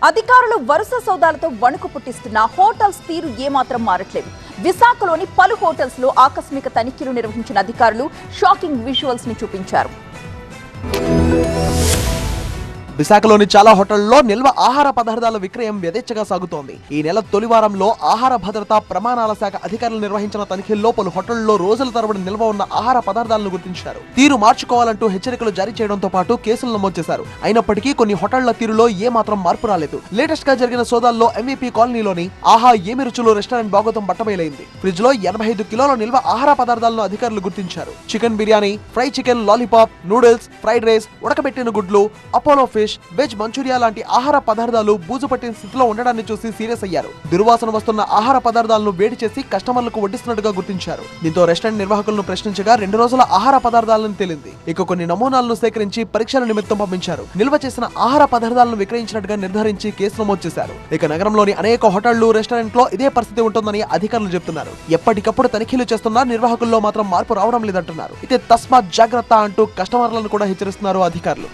అధికారులు వరుస సౌదాలతో వణుకు పుట్టిస్తున్న హోటల్స్ తీరు ఏమాత్రం మారట్లేదు. విశాఖలోని పలు హోటల్స్ లో ఆకస్మిక తనిఖీలు నిర్వహించిన అధికారులు షాకింగ్ విజువల్స్ ని చూపించారు. విశాఖలోని చాలా హోటళ్లలో నిల్వ ఆహార పదార్థాల విక్రయం యథేచ్ఛగా సాగుతోంది. ఈ నెల తొలి వారంలో ఆహార భద్రతా ప్రమాణాల శాఖ అధికారులు నిర్వహించిన తనిఖీల్లో పలు హోటళ్లలో రోజుల తరబడి నిల్వ ఉన్న ఆహార పదార్థాలను గుర్తించారు. తీరు మార్చుకోవాలంటూ హెచ్చరికలు జారీ చేయడంతో పాటు కేసులు నమోదు చేశారు. అయినప్పటికీ కొన్ని హోటళ్ల తీరులో ఏ మాత్రం మార్పు రాలేదు. లేటెస్ట్ గా జరిగిన సోదాల్లో MVP కాలనీలోని ఆహా ఏమి రుచులు రెస్టారెంట్ బాగోతం బట్టబయలైంది. ఫ్రిడ్జ్ లో 85 కిలోల నిల్వ ఆహార పదార్థాలను అధికారులు గుర్తించారు. Chicken biryani, fry chicken, lollipop, noodles, fried rice, ఉడకబెట్టిన గుడ్లు, అపోలో ఫిష్, వెజ్ మంచూరియా లాంటి ఆహార పదార్థాలు బూజు పట్టిన స్థితిలో ఉండడాన్ని చూసి సీరియస్ అయ్యారు. దుర్వాసన వస్తున్న ఆహార పదార్థాలను వేడి చేసి కస్టమర్లకు వడ్డిస్తున్నట్టుగా గుర్తించారు. దీంతో రెస్టారెంట్ నిర్వాహకులను ప్రశ్నించగా 2 రోజుల ఆహార పదార్థాలను తేలింది. ఇక కొన్ని నమూనాలను సేకరించి పరీక్షల నిమిత్తం పంపించారు. నిల్వ చేసిన ఆహార పదార్థాలను విక్రయించినట్టుగా నిర్ధారించి కేసు నమోదు చేశారు. ఇక నగరంలోని అనేక హోటళ్లు, రెస్టారెంట్లో ఇదే పరిస్థితి ఉంటుందని అధికారులు చెబుతున్నారు. ఎప్పటికప్పుడు తనిఖీలు చేస్తున్నా నిర్వాహకుల్లో మాత్రం మార్పు రావడం లేదంటున్నారు. అయితే తస్మాత్ జాగ్రత్త అంటూ కస్టమర్లను కూడా హెచ్చరిస్తున్నారు అధికారులు.